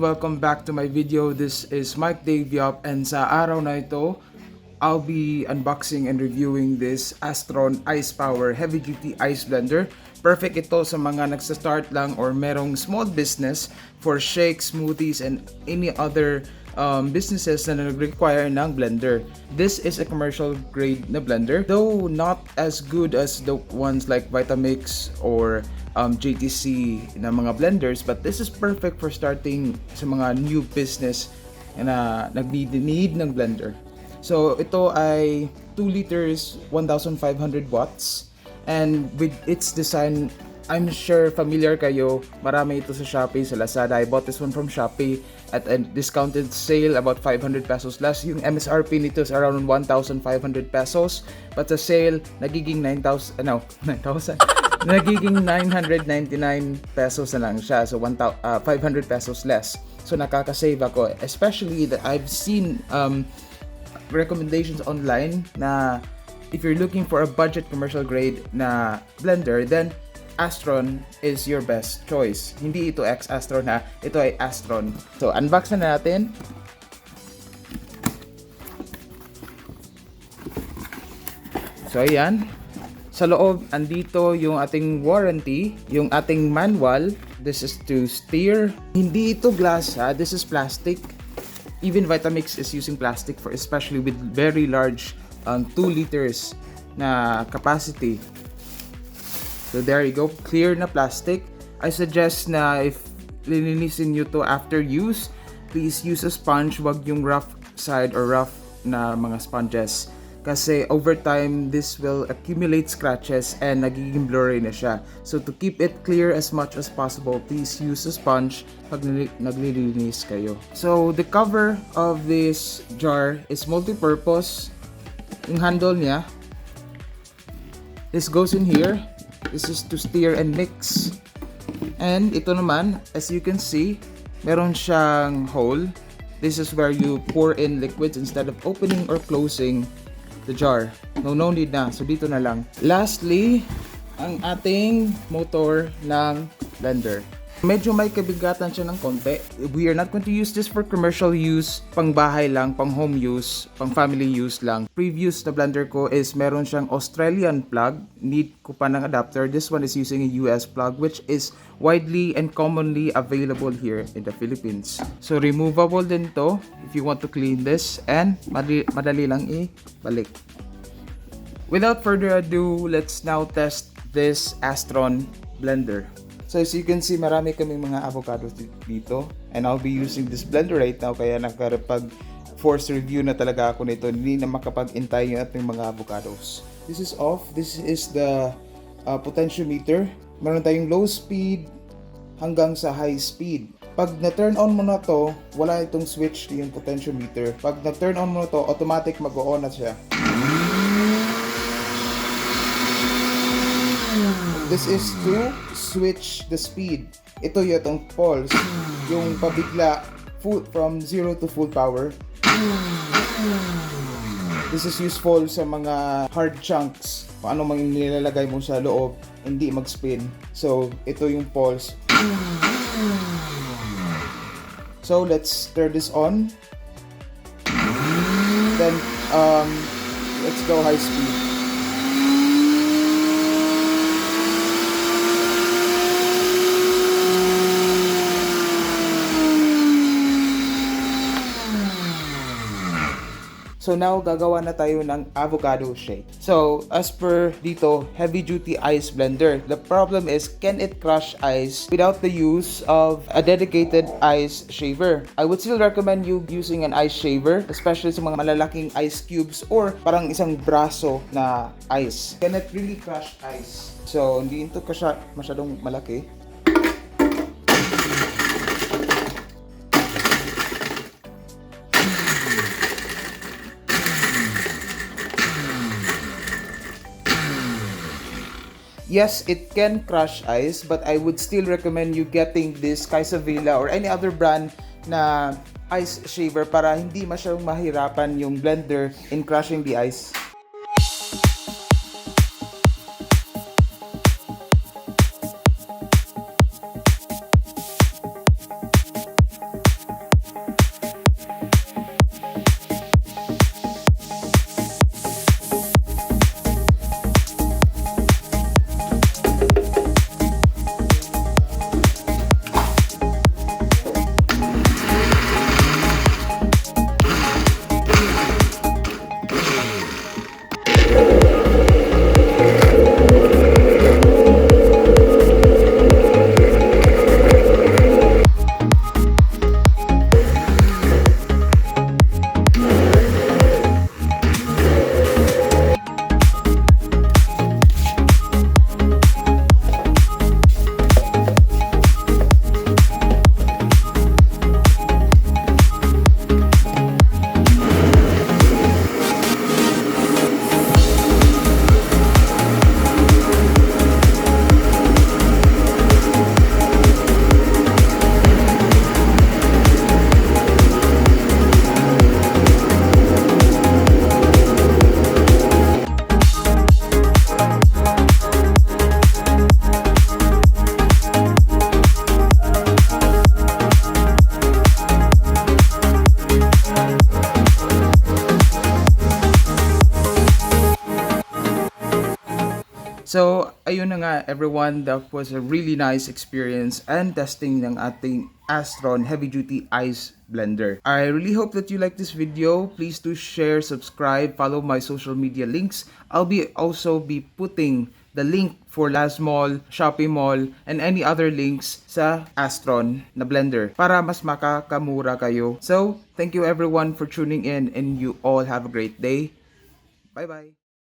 welcome back to my video. This is Mike Daviop, and sa araw na ito, I'll be unboxing and reviewing this Astron Ice Power Heavy Duty Ice Blender. Perfect ito sa mga nagsa-start lang or merong small business for shakes, smoothies, and any other businesses na nag-require ng blender. This is a commercial grade na blender, though not as good as the ones like Vitamix or JTC na mga blenders, but this is perfect for starting sa mga new business na nag-need ng blender. So ito ay 2 liters, 1,500 watts, and with its design, I'm sure familiar kayo. Marami ito sa Shopee, sa Lazada. I bought this one from Shopee at a discounted sale, about 500 pesos less. Yung MSRP nito is around 1,500 pesos, but sa sale nagiging 9,000 nagiging 999 pesos na lang siya. So 500 pesos less. So nakaka-save ako, especially that I've seen recommendations online na if you're looking for a budget commercial grade na blender, then Astron is your best choice. Hindi ito Astron ha, ito ay Astron. So unbox na natin. So ayan, sa loob andito yung ating warranty, yung ating manual. This is to steer. Hindi ito glass ha, this is plastic. Even Vitamix is using plastic for, especially with very large 2 liters na capacity. So there you go, clear na plastic. I suggest na if lilinisin nyo to after use, please use a sponge, wag yung rough side or rough na mga sponges. Kasi over time, this will accumulate scratches and nagiging blurry na siya. So to keep it clear as much as possible, please use a sponge pag naglilinis kayo. So the cover of this jar is multi-purpose. Yung handle niya, this goes in here. This is to steer and mix. And ito naman, as you can see, meron siyang hole. This is where you pour in liquids instead of opening or closing the jar. No need na. So dito na lang. Lastly, ang ating motor ng blender. Medyo may kabigatan siya ng konti. We are not going to use this for commercial use, pang bahay lang, pang home use, pang family use lang. Previous na blender ko is meron siyang Australian plug. Need ko pa ng adapter. This one is using a US plug, which is widely and commonly available here in the Philippines. So removable din to if you want to clean this, and madali lang ibalik. Without further ado, let's now test this Astron blender. So as you can see, marami kaming mga avocados dito, and I'll be using this blender right now, kaya nakapag-force review na talaga ako nito. Hindi na makapag-intay yung ating mga avocados. This is off. This is the potentiometer. Meron tayong low speed hanggang sa high speed. Pag na-turn on mo na to, wala itong switch yung potentiometer. Pag na-turn on mo na to, automatic mag-on na siya. This is to switch the speed. Ito yung pulse, yung pabigla from 0 to full power. This is useful sa mga hard chunks. Paano nilalagay mo sa loob, hindi mag-spin. So, ito yung pulse. So, let's turn this on. Then, let's go high speed. So now, gagawa na tayo ng avocado shake. So, as per dito, heavy duty ice blender. The problem is, can it crush ice without the use of a dedicated ice shaver? I would still recommend you using an ice shaver, especially sa mga malalaking ice cubes or parang isang braso na ice. Can it really crush ice? So, hindi ito masyadong malaki. Yes, it can crush ice, but I would still recommend you getting this Kaisavilla or any other brand na ice shaver para hindi masyadong mahirapan yung blender in crushing the ice. So, ayun na nga everyone, that was a really nice experience and testing ng ating Astron Heavy Duty Ice Blender. I really hope that you like this video. Please do share, subscribe, follow my social media links. I'll also be putting the link for Laz Mall, Shopee Mall, and any other links sa Astron na blender para mas makakamura kayo. So, thank you everyone for tuning in and you all have a great day. Bye-bye!